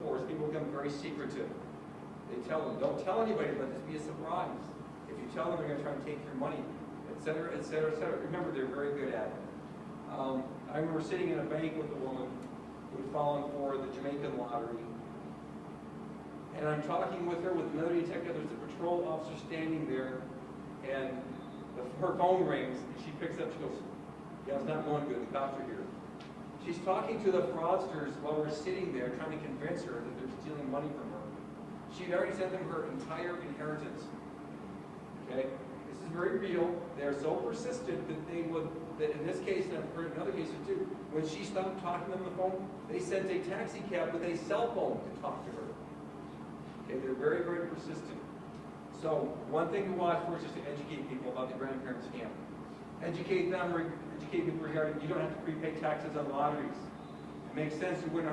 force, people become very secretive. They tell them, don't tell anybody, let this be a surprise. If you tell them, they're going to try and take your money, et cetera, et cetera, et cetera. Remember, they're very good at it. I remember sitting in a bank with a woman who had fallen for the Jamaican lottery. And I'm talking with her with another detective. There's a patrol officer standing there, and her phone rings, and she picks up. She goes, "Yeah, it's not going good. The cops are here." She's talking to the fraudsters while we're sitting there, trying to convince her that they're stealing money from her. She'd already sent them her entire inheritance. Okay, this is very real. They're so persistent that in this case, and I've heard in other cases too, when she stopped talking to them on the phone, they sent a taxi cab with a cell phone to talk to her. Okay, they're very, very persistent. So one thing to watch for is just to educate people about the grandparent scam. Educate people regarding you don't have to prepay taxes on lotteries. It makes sense to win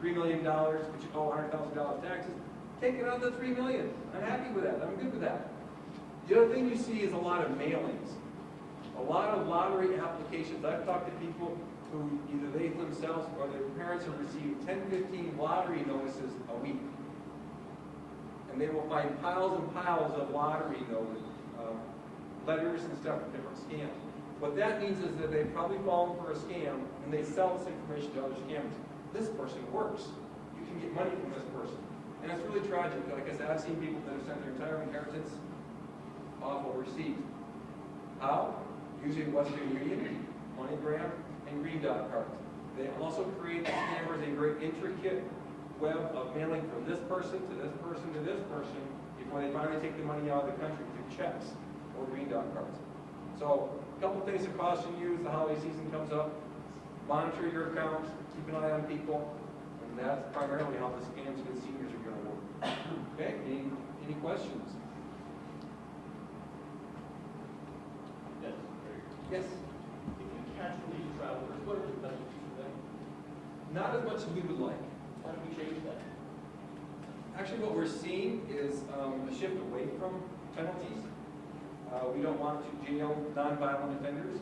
$3 million, but you owe $100,000 taxes. Take it on the $3 million. I'm happy with that. I'm good with that. The other thing you see is a lot of mailings. A lot of lottery applications. I've talked to people who either they themselves or their parents have received 10, 15 lottery notices a week. And they will find piles and piles of lottery notices, letters and stuff with different scams. What that means is that they've probably fallen for a scam and they sell this information to other scammers. This person works. You can get money from this person. And it's really tragic. Like I said, I've seen people that have sent their entire inheritance off overseas. How? Using Western Union, MoneyGram, and Green Dot cards. They also create the scammers a very intricate web of mailing from this person to this person to this person before they finally take the money out of the country through checks or Green Dot cards. So a couple things to caution you as the holiday season comes up. Monitor your accounts, keep an eye on people, and that's primarily how the scams with seniors are going to work. Okay, any questions? Yes? If you catch leisure travelers, what are the penalties for them? Not as much as we would like. How do we change that? Actually, what we're seeing is a shift away from penalties. We don't want to jail nonviolent offenders.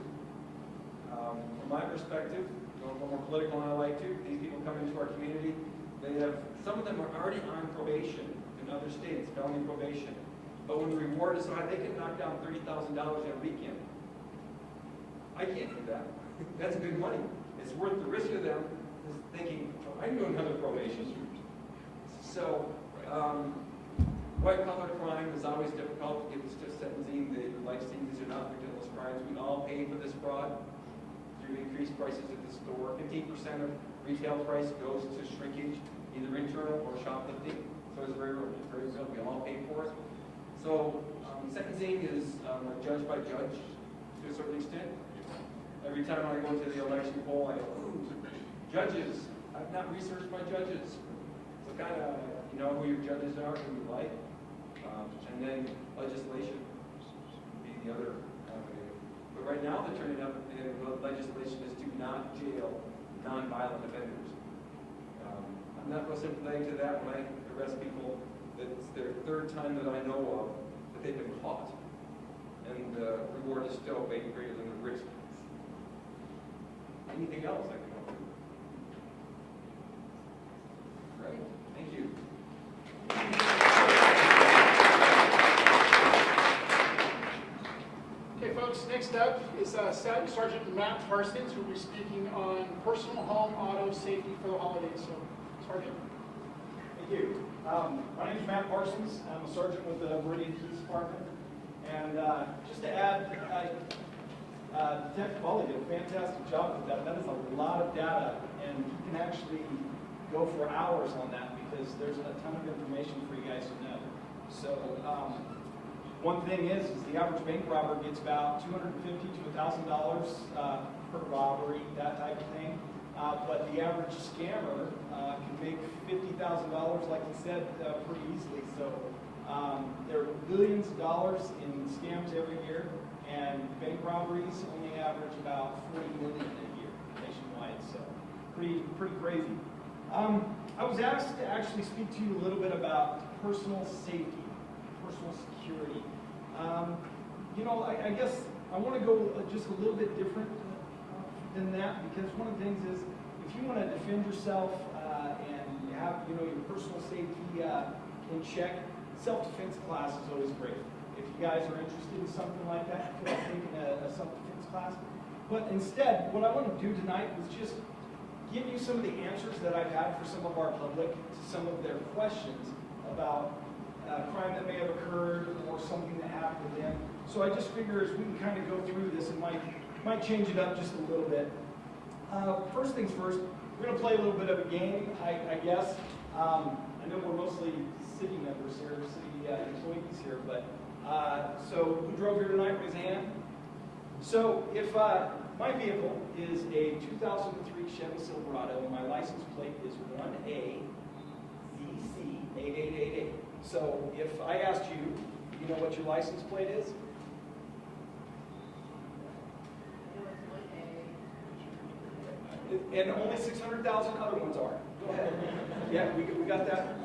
From my perspective, a little more political than I like to, these people come into our community, some of them are already on probation in other states, felony probation. But when the reward is high, they can knock down $30,000 in a weekend. I can't do that. That's good money. It's worth the risk of them thinking, oh, I can do another probation. So, white-collar crime is always difficult to get this to sentencing. They would like to see these are not victimless crimes. We all pay for this fraud through increased prices at the store. 15% of retail price goes to shrinkage, either internal or shoplifting. So it's very real. We all pay for it. So sentencing is judge by judge to a certain extent. Every time I go to the election poll, I go, ooh, judges. I've not researched my judges. So kind of, you know who your judges are, who you like. And then legislation would be the other avenue. But right now, they're turning up, the legislation is to not jail nonviolent offenders. I'm not real sympathetic to that when I arrest people that it's their third time that I know of that they've been caught. And the reward is still way greater than the risk. Anything else I can help with? Great, thank you. Okay, folks, next up is Staff Sergeant Matt Parsons, who will be speaking on personal home auto safety for the holidays. So, Sergeant. Thank you. My name is Matt Parsons. I'm a sergeant with the Meridian Police Department. And just to add, Detective Ollie did a fantastic job with that. That is a lot of data, and you can actually go for hours on that because there's a ton of information for you guys to know. So one thing is the average bank robber gets about $250 to $1,000 per robbery, that type of thing. But the average scammer can make $50,000, like you said, pretty easily. So there are billions of dollars in scams every year, and bank robberies only average about 40 million a year nationwide. So pretty crazy. I was asked to actually speak to you a little bit about personal safety, personal security. You know, I guess I want to go just a little bit different than that, because one of the things is, if if you want to defend yourself and have your personal safety in check, self-defense class is always great. If you guys are interested in something like that, I feel like taking a self-defense class. But instead, what I want to do tonight is just give you some of the answers that I've had for some of our public to some of their questions about crime that may have occurred or something that happened to them. So I just figure as we can kind of go through this, it might change it up just a little bit. First things first, we're going to play a little bit of a game, I guess. I know we're mostly city members here, city employees here, but so who drove here tonight? Raise a hand. So if my vehicle is a 2003 Chevy Silverado and my license plate is 1A ZC 8888. So if I asked you, you know what your license plate is? And only 600,000 other ones are. Go ahead. Yeah, we got that?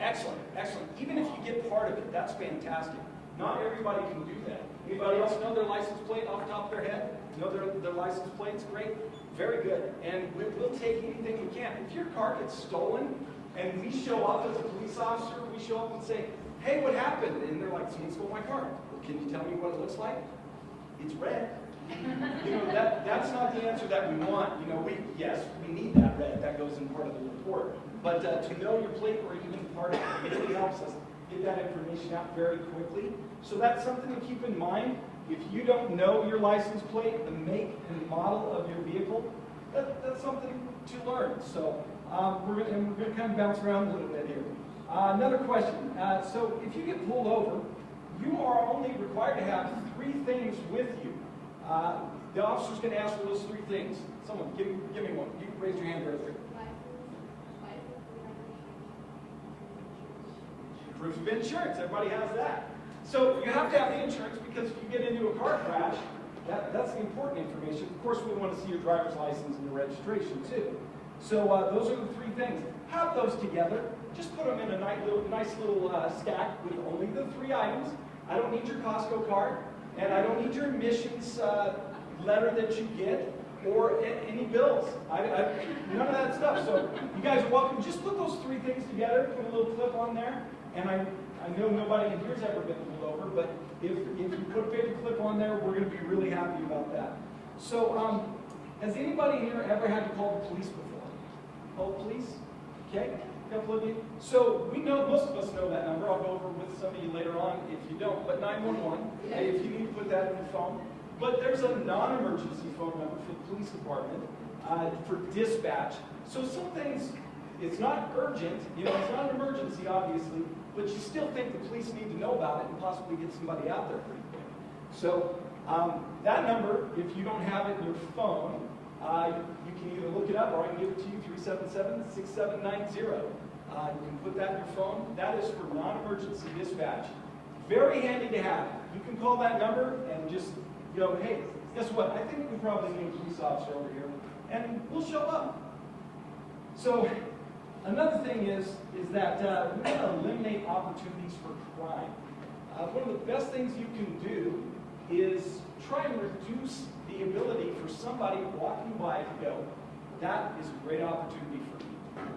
Excellent, excellent. Even if you get part of it, that's fantastic. Not everybody can do that. Anybody else know their license plate off the top of their head? Know their license plate's great? Very good. And we'll take anything we can. If your car gets stolen and we show up as a police officer, we show up and say, hey, what happened? And they're like, someone stole my car. Well, can you tell me what it looks like? It's red. That's not the answer that we want. Yes, we need that red. That goes in part of the report. But to know your plate or even part of it really helps us get that information out very quickly. So that's something to keep in mind. If you don't know your license plate, the make and model of your vehicle, that's something to learn. So we're going to kind of bounce around a little bit here. Another question. So if you get pulled over, you are only required to have 3 things with you. The officer's going to ask for those 3 things. Someone, give me one. You can raise your hand right there. Proof of insurance. Everybody has that. So you have to have the insurance because if you get into a car crash, that's the important information. Of course, we want to see your driver's license and your registration too. So those are the 3 things. Have those together. Just put them in a nice little stack with only the 3 items. I don't need your Costco card, and I don't need your admissions letter that you get, or any bills. None of that stuff. So you guys are welcome. Just put those 3 things together, put a little clip on there, and I know nobody in here's ever been pulled over, but if you put a paper clip on there, we're going to be really happy about that. So has anybody here ever had to call the police before? Call the police? Okay, a couple of you. So we know, most of us know that number. I'll go over with some of you later on if you don't, but 911, if you need to put that in your phone. But there's a non-emergency phone number for the police department for dispatch. So some things, it's not urgent, it's not an emergency, obviously, but you still think the police need to know about it and possibly get somebody out there pretty quick. So that number, if you don't have it in your phone, you can either look it up or I can give it to you, 377-6790. You can put that in your phone. That is for non-emergency dispatch. Very handy to have. You can call that number and just go, hey, guess what? I think we probably need a police officer over here, and we'll show up. So another thing is that we want to eliminate opportunities for crime. One of the best things you can do is try and reduce the ability for somebody walking by to go, that is a great opportunity for me.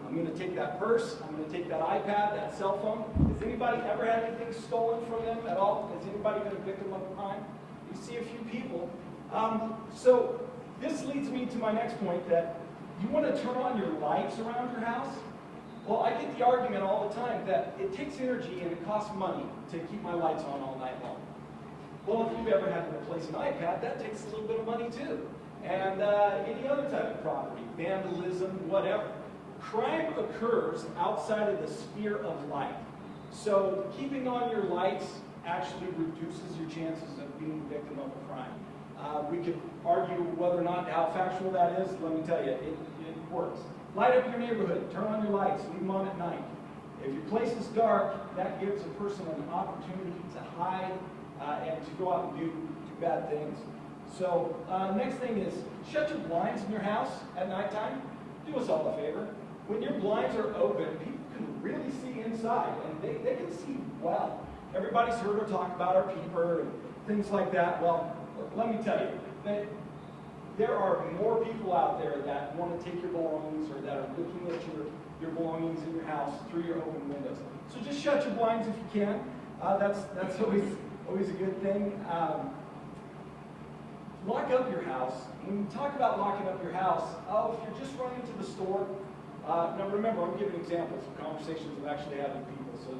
I'm going to take that purse, I'm going to take that iPad, that cell phone. Has anybody ever had anything stolen from them at all? Has anybody been a victim of a crime? You see a few people. So this leads me to my next point, that you want to turn on your lights around your house. Well, I get the argument all the time that it takes energy and it costs money to keep my lights on all night long. Well, if you've ever had to replace an iPad, that takes a little bit of money too. And any other type of property, vandalism, whatever. Crime occurs outside of the sphere of light. So keeping on your lights actually reduces your chances of being a victim of a crime. We could argue whether or not how factual that is. Let me tell you, it works. Light up your neighborhood. Turn on your lights. Leave them on at night. If your place is dark, that gives a person an opportunity to hide and to go out and do bad things. So next thing is shut your blinds in your house at nighttime. Do us all a favor. When your blinds are open, people can really see inside, and they can see well. Everybody's heard her talk about our peeper and things like that. Well, let me tell you, that there are more people out there that want to take your belongings or that are looking at your belongings in your house through your open windows. So just shut your blinds if you can. That's always a good thing. Lock up your house. When you talk about locking up your house, if you're just running to the store, now remember, I'm giving examples of conversations I've actually had with people, so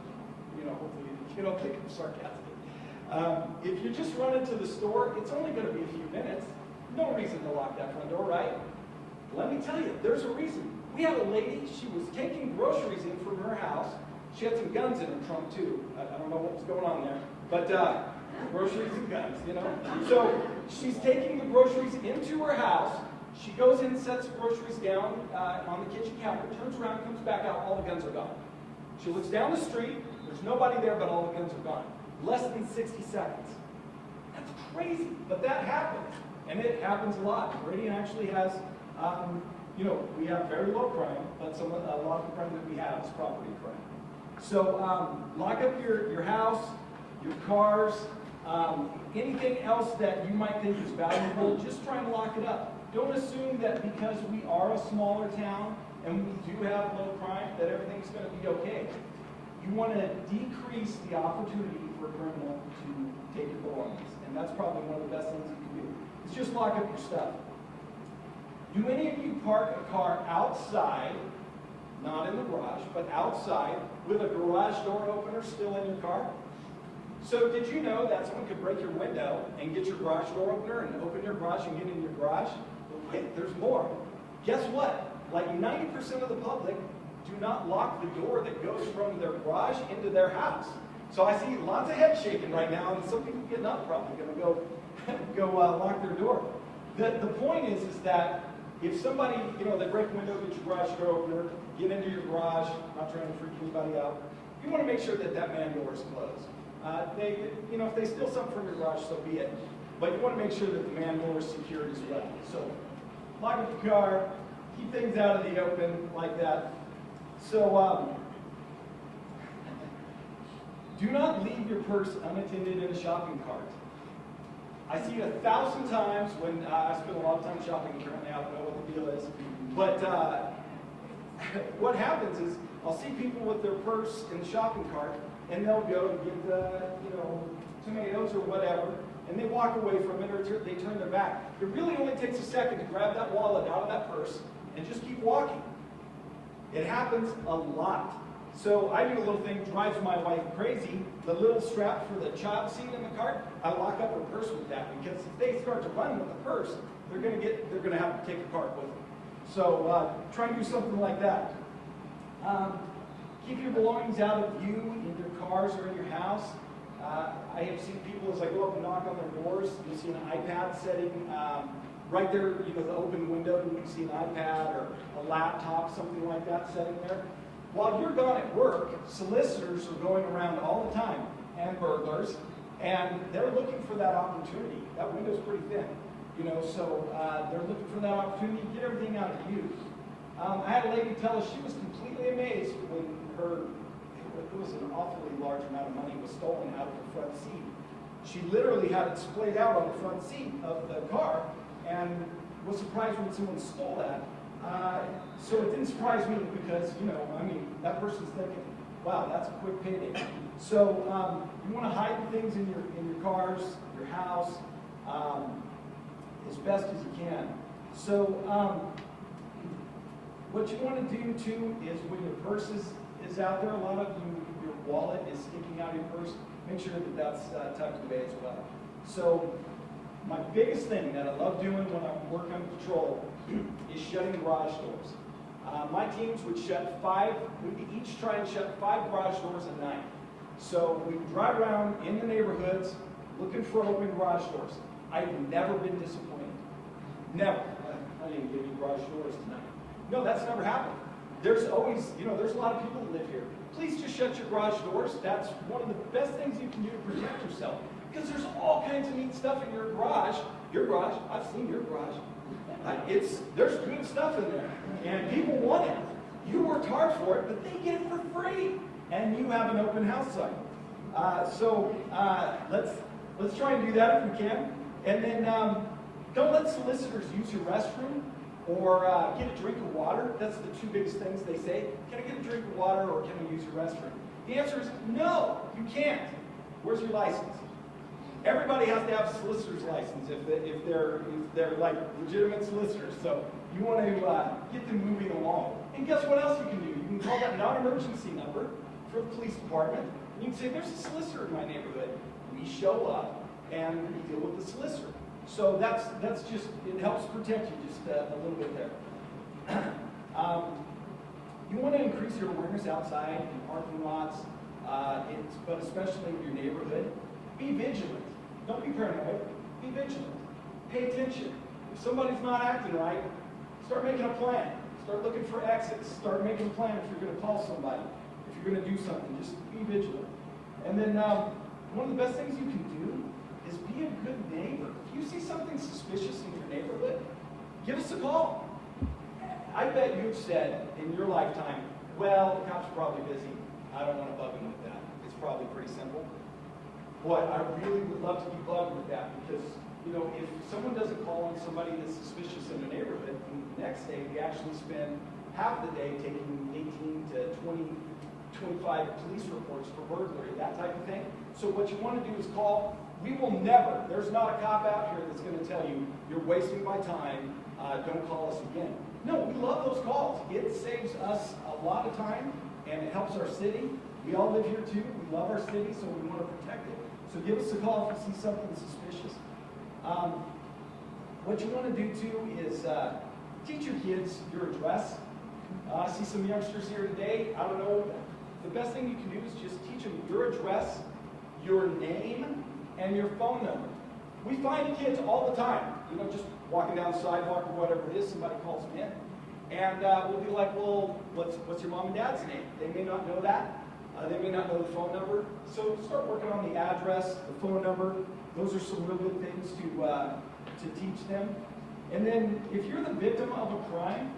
hopefully you don't think I'm sarcastic. If you're just running to the store, it's only going to be a few minutes. No reason to lock that front door, right? Let me tell you, there's a reason. We had a lady, she was taking groceries in from her house. She had some guns in her trunk too. I don't know what was going on there, but groceries and guns, So she's taking the groceries into her house. She goes in, sets the groceries down on the kitchen counter, turns around, comes back out, all the guns are gone. She looks down the street, there's nobody there, but all the guns are gone. Less than 60 seconds. That's crazy, but that happens, and it happens a lot. Meridian actually has, we have very low crime, but a lot of the crime that we have is property crime. So lock up your house, your cars, anything else that you might think is valuable, just try and lock it up. Don't assume that because we are a smaller town and we do have low crime that everything's going to be okay. You want to decrease the opportunity for a criminal to take your belongings, and that's probably one of the best things you can do. Is just lock up your stuff. Do any of you park a car outside, not in the garage, but outside, with a garage door opener still in your car? So did you know that someone could break your window and get your garage door opener and open your garage and get in your garage? But wait, there's more. Guess what? Like 90% of the public do not lock the door that goes from their garage into their house. So I see lots of head shaking right now, and some people getting up probably going to go lock their door. The point is that if somebody, they break a window, get your garage door opener, get into your garage, not trying to freak anybody out, you want to make sure that man door is closed. If they steal something from your garage, so be it. But you want to make sure that the man door is secured as well. So lock up the car, keep things out of the open like that. So do not leave your purse unattended in a shopping cart. I see it 1,000 times when I spend a lot of time shopping. Currently, I don't know what the deal is. But what happens is I'll see people with their purse in the shopping cart, and they'll go and get tomatoes or whatever, and they walk away from it, or they turn their back. It really only takes a second to grab that wallet out of that purse and just keep walking. It happens a lot. So I do a little thing, drives my wife crazy. The little strap for the child seat in the cart, I lock up her purse with that, because if they start to run with the purse, they're going to have to take the cart with them. So try and do something like that. Keep your belongings out of view in your cars or in your house. I have seen people, as I go up and knock on their doors, you'll see an iPad setting right there, the open window, you can see an iPad or a laptop, something like that setting there. While you're gone at work, solicitors are going around all the time, and burglars, and they're looking for that opportunity. That window's pretty thin, so they're looking for that opportunity to get everything out of view. I had a lady tell us she was completely amazed when it was an awfully large amount of money was stolen out of her front seat. She literally had it splayed out on the front seat of the car, and was surprised when someone stole that. So it didn't surprise me because, that person's thinking, wow, that's a quick payday. So you want to hide things in your cars, your house, as best as you can. So what you want to do too is when your purse is out there, a lot of your wallet is sticking out of your purse, make sure that that's tucked away as well. So my biggest thing that I love doing when I work on patrol is shutting garage doors. My teams would we'd each try and shut 5 garage doors a night. So we drive around in the neighborhoods looking for open garage doors. I've never been disappointed. Never. I didn't give you garage doors tonight. No, that's never happened. There's always, there's a lot of people that live here. Please just shut your garage doors. That's one of the best things you can do to protect yourself. Because there's all kinds of neat stuff in your garage. Your garage, I've seen your garage. There's good stuff in there. And people want it. You worked hard for it, but they get it for free. And you have an open house site. So let's try and do that if we can. And then Don't let solicitors use your restroom or get a drink of water. That's the two biggest things they say. Can I get a drink of water or can I use your restroom? The answer is no, you can't. Where's your license? Everybody has to have a solicitor's license if they're like legitimate solicitors. So you want to get them moving along. And guess what else you can do? You can call that non-emergency number for the police department. And you can say, there's a solicitor in my neighborhood. We show up and we deal with the solicitor. So that's just, it helps protect you just a little bit there. You want to increase your awareness outside in parking lots, but especially in your neighborhood. Be vigilant. Don't be paranoid. Be vigilant. Pay attention. If somebody's not acting right, start making a plan. Start looking for exits. Start making a plan if you're going to call somebody. If you're going to do something, just be vigilant. And then one of the best things you can do is be a good neighbor. If you see something suspicious in your neighborhood, give us a call. I bet you've said in your lifetime, well, the cop's probably busy. I don't want to bug him with that. It's probably pretty simple. Boy, I really would love to be bugged with that because, you know, if someone doesn't call on somebody that's suspicious in a neighborhood, the next day we actually spend half the day taking 18 to 20, 25 police reports for burglary, that type of thing. So what you want to do is call. We will never, there's not a cop out here that's going to tell you, you're wasting my time, don't call us again. No, we love those calls. It saves us a lot of time and it helps our city. We all live here too. We love our city, so we want to protect it. So give us a call if you see something suspicious. What you want to do too is teach your kids your address. I see some youngsters here today. I don't know. The best thing you can do is just teach them your address, your name, and your phone number. We find kids all the time, you know, just walking down the sidewalk or whatever it is, somebody calls them in. And we'll be like, well, what's your mom and dad's name? They may not know that. They may not know the phone number. So start working on the address, the phone number. Those are some real good things to teach them. And then if you're the victim of a crime,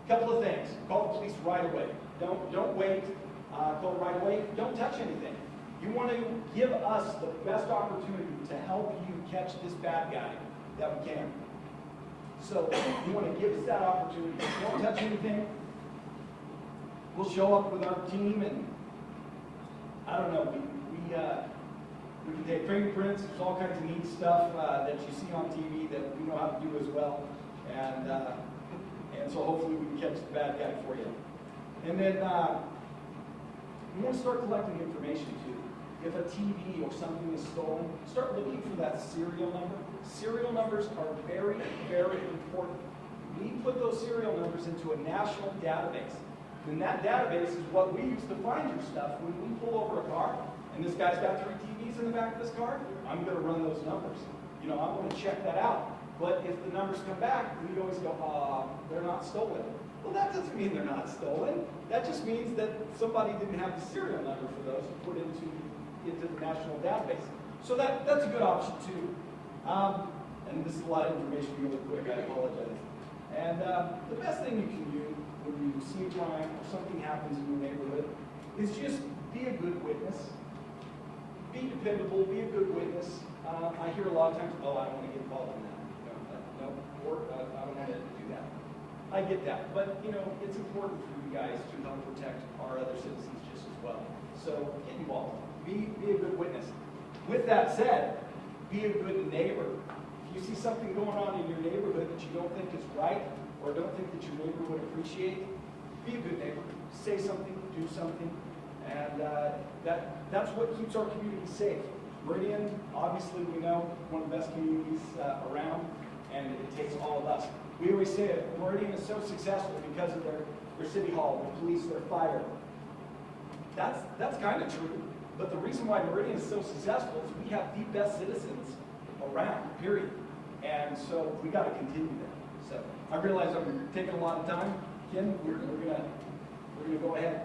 a couple of things. Call the police right away. Don't wait. Call right away. Don't touch anything. You want to give us the best opportunity to help you catch this bad guy that we can. So you want to give us that opportunity. Don't touch anything. We'll show up with our team and I don't know, we can take fingerprints. There's all kinds of neat stuff that you see on TV that we know how to do as well. And so hopefully we can catch the bad guy for you. And then you want to start collecting information too. If a TV or something is stolen, start looking for that serial number. Serial numbers are very, very important. We put those serial numbers into a national database. And that database is what we use to find your stuff. When we pull over a car, and this guy's got 3 TVs in the back of this car, I'm going to run those numbers. You know, I'm going to check that out. But if the numbers come back, we always go, they're not stolen. Well, that doesn't mean they're not stolen. That just means that somebody didn't have the serial number for those to put into the national database. So that's a good option too. And this is a lot of information really quick, I apologize. And the best thing you can do when you see a crime or something happens in your neighborhood is just be a good witness. Be dependable, be a good witness. I hear a lot of times, I don't want to get involved in that. I don't want to do that. I get that, but you know, it's important for you guys to help protect our other citizens just as well. So get involved. Be a good witness. With that said, be a good neighbor. If you see something going on in your neighborhood that you don't think is right, or don't think that your neighbor would appreciate, be a good neighbor. Say something, do something, and that's what keeps our community safe. Meridian, obviously we know, one of the best communities around, and it takes all of us. We always say it, Meridian is so successful because of their city hall, their police, their fire. That's kind of true, but the reason why Meridian is so successful is we have the best citizens around, period. And so we got to continue that. So I realize I'm taking a lot of time. Ken, we're gonna go ahead.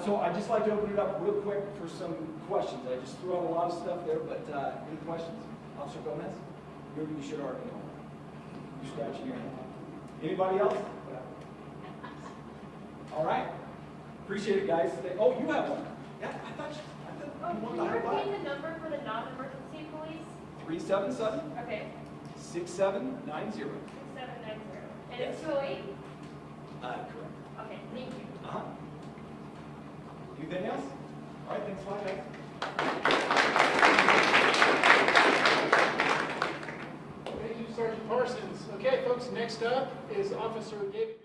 So I'd just like to open it up real quick for some questions. I just threw out a lot of stuff there, but any questions? Officer Gomez? Maybe you should already know. You scratching your head. Anybody else? All right. Appreciate it, guys. Oh, you have one. Yeah, I thought you Can you repeat the number for the non-emergency police? 377 Okay. 6790. 6790. And Yes. it's 208? Correct. Okay, thank you. Uh-huh. Anything else? All right, thanks a lot, guys. Thank you, Sergeant Parsons. Okay, folks, next up is Officer David.